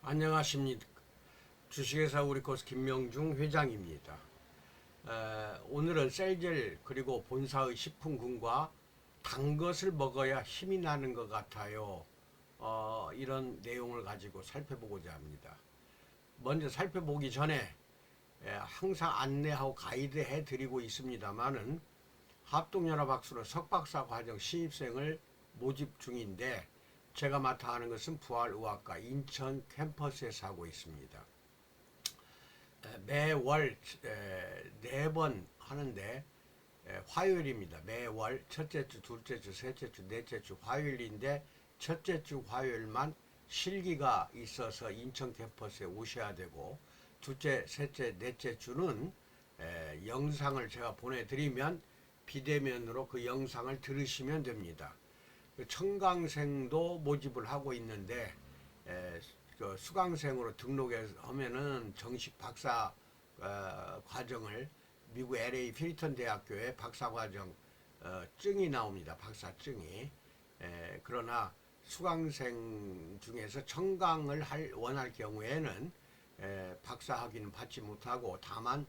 안녕하십니까. 주식회사 우리코스 김명중 회장입니다. 오늘은 셀젤 그리고 본사의 식품군과 단 것을 먹어야 힘이 나는 것 같아요. 이런 내용을 가지고 살펴보고자 합니다. 먼저 살펴보기 전에 항상 안내하고 가이드 해드리고 있습니다만은 합동연합학술은 석박사 과정 신입생을 모집 중인데 제가 맡아 하는 것은 부활의학과 인천 캠퍼스에서 하고 있습니다. 매월 4번 하는데 화요일입니다. 매월 첫째 주, 둘째 주, 셋째 주, 넷째 주 화요일인데 첫째 주 화요일만 실기가 있어서 인천 캠퍼스에 오셔야 되고 둘째, 셋째, 넷째 주는 영상을 제가 보내드리면 비대면으로 그 영상을 들으시면 됩니다. 청강생도 모집을 하고 있는데 그 수강생으로 등록하면은 정식 박사 과정을 미국 LA 필리턴 대학교의 박사 과정 증이 나옵니다. 박사증이. 그러나 수강생 중에서 청강을 원할 경우에는 박사 학위는 받지 못하고 다만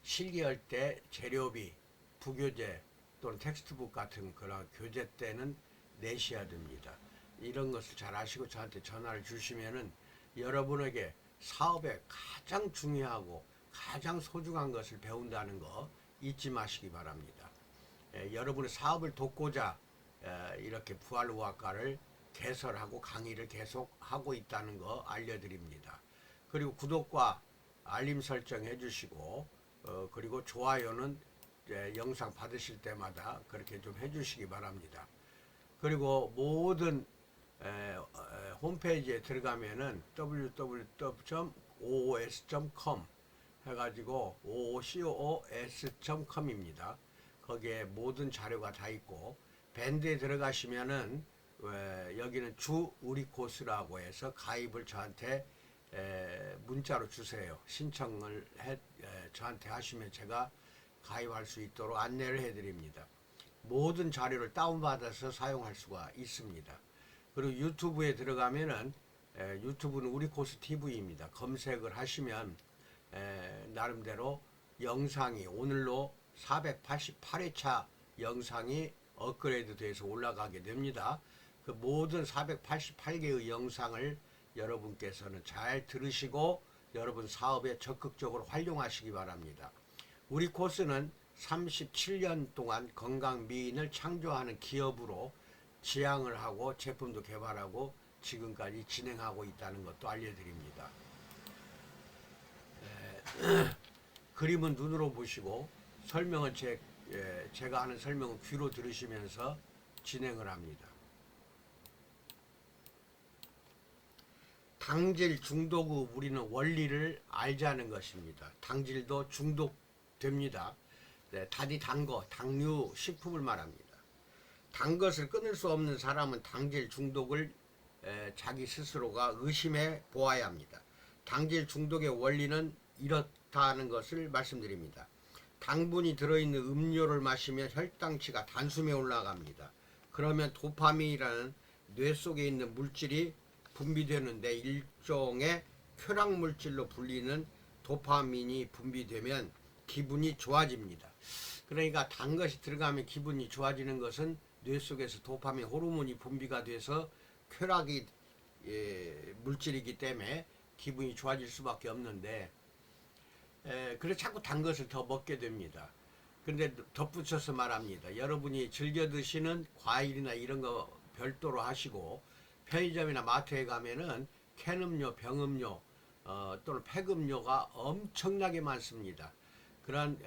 실기할 때 재료비, 부교재 또는 텍스트북 같은 그런 교재 때는 내셔야 됩니다. 이런 것을 잘 아시고 저한테 전화를 주시면은 여러분에게 사업에 가장 중요하고 가장 소중한 것을 배운다는 거 잊지 마시기 바랍니다. 여러분의 사업을 돕고자 이렇게 부활의학과를 개설하고 강의를 계속 하고 있다는 거 알려드립니다. 그리고 구독과 알림 설정 해주시고 그리고 좋아요는 영상 받으실 때마다 그렇게 좀 해주시기 바랍니다. 그리고 모든 홈페이지에 들어가면은 www.oos.com 해가지고 oocos.com입니다. 거기에 모든 자료가 다 있고 밴드에 들어가시면은 여기는 주 우리 코스라고 해서 가입을 저한테 문자로 주세요. 신청을 저한테 하시면 제가 가입할 수 있도록 안내를 해드립니다. 모든 자료를 다운받아서 사용할 수가 있습니다. 그리고 유튜브에 들어가면은 유튜브는 우리코스 TV입니다. 검색을 하시면 나름대로 영상이 오늘로 488회차 영상이 업그레이드 돼서 올라가게 됩니다. 그 모든 488개의 영상을 여러분께서는 잘 들으시고 여러분 사업에 적극적으로 활용하시기 바랍니다. 우리 코스는 37년 동안 건강미인을 창조하는 기업으로 지향을 하고 제품도 개발하고 지금까지 진행하고 있다는 것도 알려드립니다. 그림은 눈으로 보시고 설명은 제가 하는 설명은 귀로 들으시면서 진행을 합니다. 당질 중독 후 우리는 원리를 알자는 것입니다. 당질도 중독됩니다. 다디 단 거, 당류 식품을 말합니다. 단 것을 끊을 수 없는 사람은 당질 중독을 자기 스스로가 의심해 보아야 합니다. 당질 중독의 원리는 이렇다는 것을 말씀드립니다. 당분이 들어있는 음료를 마시면 혈당치가 단숨에 올라갑니다. 그러면 도파민이라는 뇌 속에 있는 물질이 분비되는데 일종의 쾌락 물질로 불리는 도파민이 분비되면 기분이 좋아집니다. 그러니까 단 것이 들어가면 기분이 좋아지는 것은 뇌 속에서 도파민 호르몬이 분비가 돼서 쾌락이 물질이기 때문에 기분이 좋아질 수밖에 없는데 그래서 자꾸 단 것을 더 먹게 됩니다. 그런데 덧붙여서 말합니다. 여러분이 즐겨 드시는 과일이나 이런 거 별도로 하시고 편의점이나 마트에 가면은 캔음료, 병음료 또는 팩음료가 엄청나게 많습니다. 그런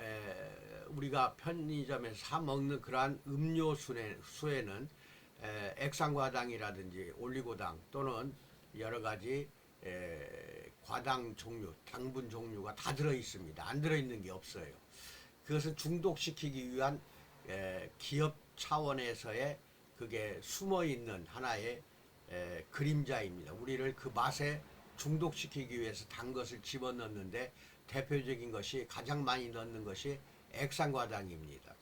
우리가 편의점에서 사 먹는 그러한 음료 수에는 액상과당이라든지 올리고당 또는 여러 가지 과당 종류, 당분 종류가 다 들어 있습니다. 안 들어 있는 게 없어요. 그것은 중독시키기 위한 기업 차원에서의 그게 숨어 있는 하나의 그림자입니다. 우리를 그 맛에 중독시키기 위해서 단 것을 집어넣는데 대표적인 것이 가장 많이 넣는 것이 액상과당입니다.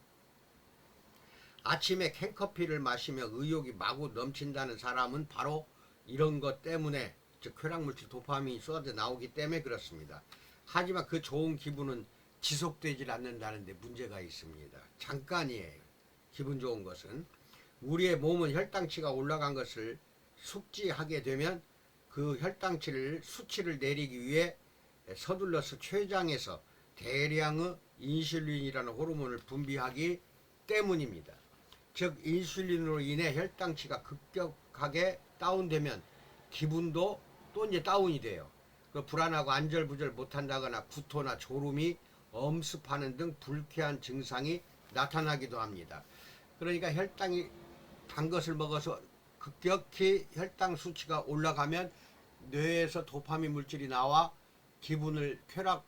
아침에 캔커피를 마시며 의욕이 마구 넘친다는 사람은 바로 이런 것 때문에 즉 쾌락물질 도파민이 쏟아져 나오기 때문에 그렇습니다. 하지만 그 좋은 기분은 지속되질 않는다는데 문제가 있습니다. 잠깐이에요. 기분 좋은 것은. 우리의 몸은 혈당치가 올라간 것을 숙지하게 되면 그 혈당치를 수치를 내리기 위해 서둘러서 췌장에서 대량의 인슐린이라는 호르몬을 분비하기 때문입니다. 즉 인슐린으로 인해 혈당치가 급격하게 다운되면 기분도 또 이제 다운이 돼요. 불안하고 안절부절 못한다거나 구토나 졸음이 엄습하는 등 불쾌한 증상이 나타나기도 합니다. 그러니까 혈당이 단 것을 먹어서 급격히 혈당 수치가 올라가면 뇌에서 도파민 물질이 나와 기분을 쾌락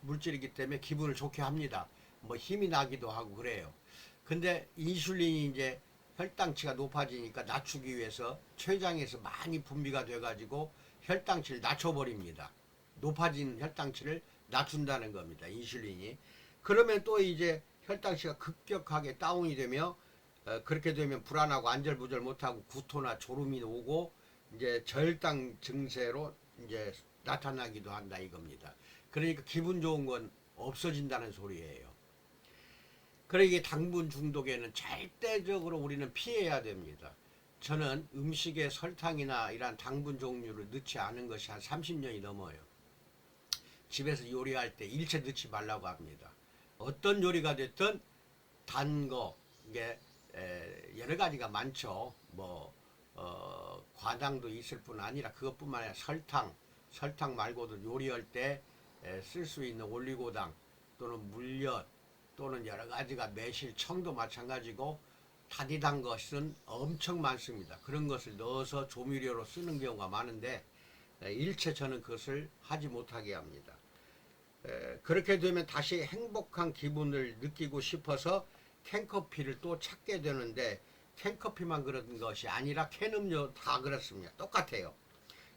물질이기 때문에 기분을 좋게 합니다. 뭐 힘이 나기도 하고 그래요. 근데 인슐린이 이제 혈당치가 높아지니까 낮추기 위해서 췌장에서 많이 분비가 돼가지고 혈당치를 낮춰버립니다. 높아진 혈당치를 낮춘다는 겁니다. 인슐린이. 그러면 또 이제 혈당치가 급격하게 다운이 되며 그렇게 되면 불안하고 안절부절 못하고 구토나 졸음이 오고 이제 저혈당 증세로 이제 나타나기도 한다 이겁니다. 그러니까 기분 좋은 건 없어진다는 소리예요. 그러기에 당분 중독에는 절대적으로 우리는 피해야 됩니다. 저는 음식에 설탕이나 이런 당분 종류를 넣지 않은 것이 한 30년이 넘어요. 집에서 요리할 때 일체 넣지 말라고 합니다. 어떤 요리가 됐든 단 거, 이게 여러 가지가 많죠. 과당도 있을 뿐 아니라 그것뿐만 아니라 설탕 말고도 요리할 때 쓸 수 있는 올리고당 또는 물엿 또는 여러 가지가 매실, 청도 마찬가지고 다디단 것은 엄청 많습니다. 그런 것을 넣어서 조미료로 쓰는 경우가 많은데 일체 저는 그것을 하지 못하게 합니다. 그렇게 되면 다시 행복한 기분을 느끼고 싶어서 캔커피를 또 찾게 되는데 캔커피만 그런 것이 아니라 캔음료 다 그렇습니다. 똑같아요.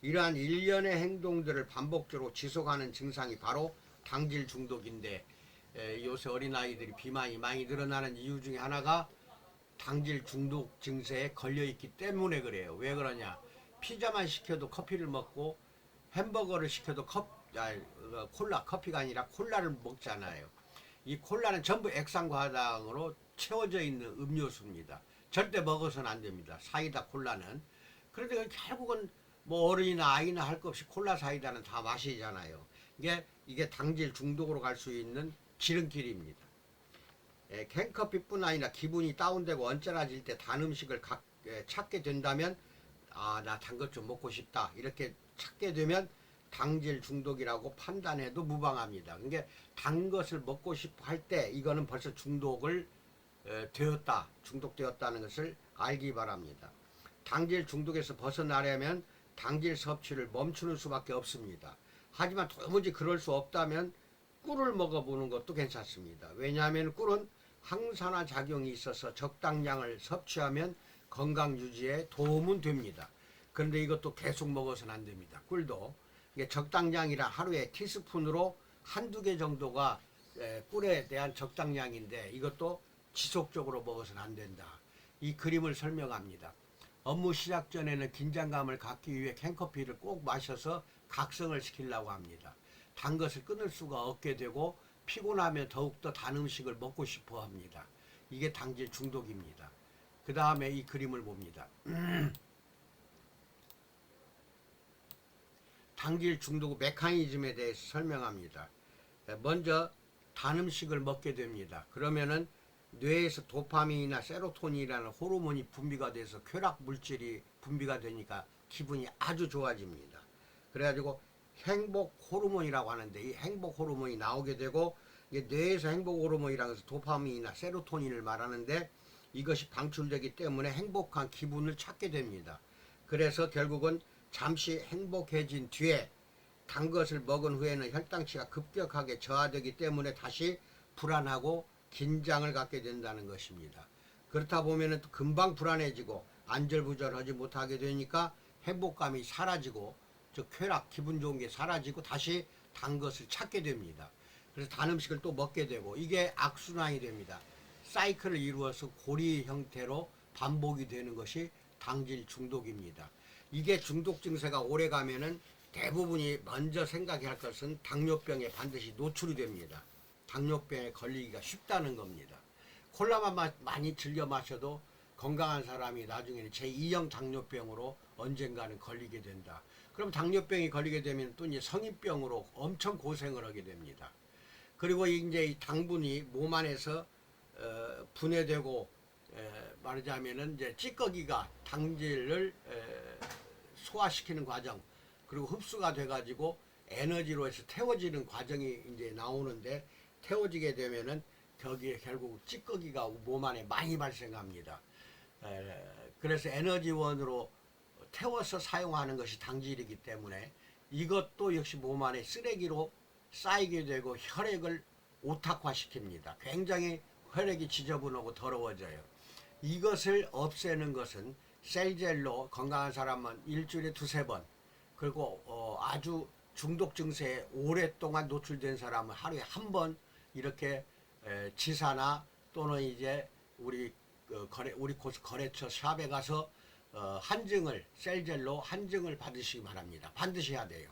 이러한 일련의 행동들을 반복적으로 지속하는 증상이 바로 당질 중독인데 요새 어린아이들이 비만이 많이 늘어나는 이유 중에 하나가 당질 중독 증세에 걸려있기 때문에 그래요. 왜 그러냐. 피자만 시켜도 커피를 먹고 햄버거를 시켜도 커피가 아니라 콜라를 먹잖아요. 이 콜라는 전부 액상과당으로 채워져 있는 음료수입니다. 절대 먹어서는 안 됩니다. 사이다 콜라는. 그런데 결국은 뭐 어른이나 아이나 할 것 없이 콜라 사이다는 다 마시잖아요. 이게 당질 중독으로 갈 수 있는 지름길입니다. 캔커피뿐 아니라 기분이 다운되고 언짢아질 때 단 음식을 찾게 된다면 나 단 것 좀 먹고 싶다 이렇게 찾게 되면 당질 중독이라고 판단해도 무방합니다. 그러니까 단 것을 먹고 싶어 할 때 이거는 벌써 중독되었다는 것을 알기 바랍니다. 당질 중독에서 벗어나려면 당질 섭취를 멈추는 수밖에 없습니다. 하지만 도무지 그럴 수 없다면 꿀을 먹어보는 것도 괜찮습니다. 왜냐하면 꿀은 항산화 작용이 있어서 적당량을 섭취하면 건강 유지에 도움은 됩니다. 그런데 이것도 계속 먹어서는 안 됩니다. 꿀도 이게 적당량이라 하루에 티스푼으로 한두 개 정도가 꿀에 대한 적당량인데 이것도 지속적으로 먹어서는 안 된다. 이 그림을 설명합니다. 업무 시작 전에는 긴장감을 갖기 위해 캔커피를 꼭 마셔서 각성을 시키려고 합니다. 단 것을 끊을 수가 없게 되고 피곤하면 더욱더 단 음식을 먹고 싶어 합니다. 이게 당질 중독입니다. 그 다음에 이 그림을 봅니다. 당질 중독 메커니즘에 대해서 설명합니다. 먼저 단 음식을 먹게 됩니다. 그러면은 뇌에서 도파민이나 세로토닌이라는 호르몬이 분비가 돼서 쾌락 물질이 분비가 되니까 기분이 아주 좋아집니다. 그래가지고 행복 호르몬이라고 하는데 이 행복 호르몬이 나오게 되고 뇌에서 행복 호르몬이라고 해서 도파민이나 세로토닌을 말하는데 이것이 방출되기 때문에 행복한 기분을 찾게 됩니다. 그래서 결국은 잠시 행복해진 뒤에 단 것을 먹은 후에는 혈당치가 급격하게 저하되기 때문에 다시 불안하고 긴장을 갖게 된다는 것입니다. 그렇다 보면 또 금방 불안해지고 안절부절하지 못하게 되니까 행복감이 사라지고 즉 쾌락, 기분 좋은 게 사라지고 다시 단 것을 찾게 됩니다. 그래서 단 음식을 또 먹게 되고 이게 악순환이 됩니다. 사이클을 이루어서 고리 형태로 반복이 되는 것이 당질 중독입니다. 이게 중독 증세가 오래 가면은 대부분이 먼저 생각해야 할 것은 당뇨병에 반드시 노출이 됩니다. 당뇨병에 걸리기가 쉽다는 겁니다. 콜라만 많이 즐겨 마셔도 건강한 사람이 나중에는 제2형 당뇨병으로 언젠가는 걸리게 된다. 그럼 당뇨병이 걸리게 되면 또 이제 성인병으로 엄청 고생을 하게 됩니다. 그리고 이제 이 당분이 몸 안에서 분해되고 말하자면은 이제 찌꺼기가 당질을 소화시키는 과정, 그리고 흡수가 돼가지고 에너지로 해서 태워지는 과정이 이제 나오는데, 태워지게 되면은 거기에 결국 찌꺼기가 몸 안에 많이 발생합니다. 그래서 에너지원으로 태워서 사용하는 것이 당질이기 때문에 이것도 역시 몸 안에 쓰레기로 쌓이게 되고 혈액을 오탁화시킵니다. 굉장히 혈액이 지저분하고 더러워져요. 이것을 없애는 것은 셀젤로 건강한 사람은 일주일에 두세 번, 그리고 아주 중독 증세에 오랫동안 노출된 사람은 하루에 한 번 이렇게 지사나 또는 이제 우리 거래처 샵에 가서 한증을, 셀젤로 한증을 받으시기 바랍니다. 반드시 해야 돼요.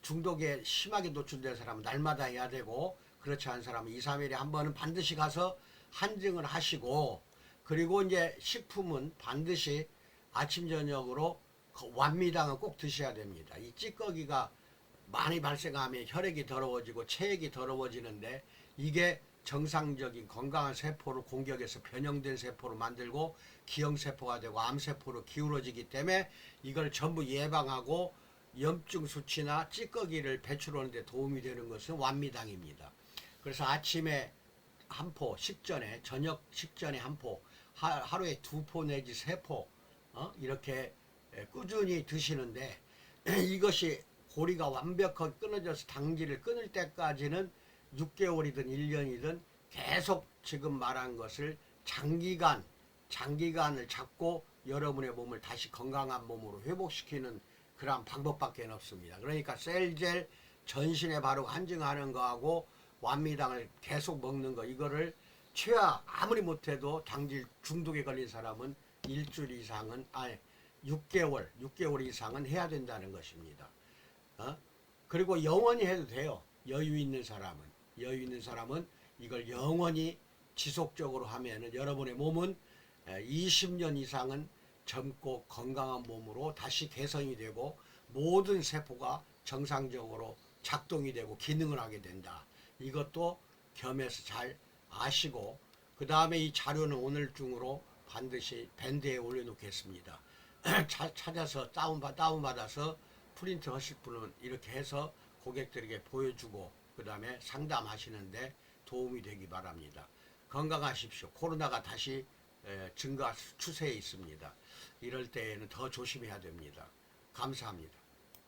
중독에 심하게 노출된 사람은 날마다 해야 되고, 그렇지 않은 사람은 2, 3일에 한 번은 반드시 가서 한증을 하시고, 그리고 이제 식품은 반드시 아침 저녁으로 완미당은 꼭 드셔야 됩니다. 이 찌꺼기가 많이 발생하면 혈액이 더러워지고 체액이 더러워지는데, 이게 정상적인 건강한 세포를 공격해서 변형된 세포로 만들고 기형세포가 되고 암세포로 기울어지기 때문에 이걸 전부 예방하고 염증 수치나 찌꺼기를 배출하는 데 도움이 되는 것은 완미당입니다. 그래서 아침에 한 포, 식전에, 저녁 식전에 한 포, 하루에 2포 내지 3포 이렇게 꾸준히 드시는데, 이것이 고리가 완벽하게 끊어져서 당질을 끊을 때까지는 6개월이든 1년이든 계속 지금 말한 것을 장기간을 잡고 여러분의 몸을 다시 건강한 몸으로 회복시키는 그러한 방법밖에 없습니다. 그러니까 셀젤 전신에 바르고 한증하는 거하고 완미당을 계속 먹는 거, 이거를 최하 아무리 못해도 당질 중독에 걸린 사람은 일주일 이상은, 아니 6개월 이상은 해야 된다는 것입니다. 그리고 영원히 해도 돼요. 여유 있는 사람은 이걸 영원히 지속적으로 하면은 여러분의 몸은 20년 이상은 젊고 건강한 몸으로 다시 개선이 되고 모든 세포가 정상적으로 작동이 되고 기능을 하게 된다. 이것도 겸해서 잘 아시고, 그 다음에 이 자료는 오늘 중으로 반드시 밴드에 올려놓겠습니다. 찾아서 다운받아서 프린트 하실 분은 이렇게 해서 고객들에게 보여주고 그 다음에 상담하시는데 도움이 되기 바랍니다. 건강하십시오. 코로나가 다시 증가 추세에 있습니다. 이럴 때에는 더 조심해야 됩니다. 감사합니다.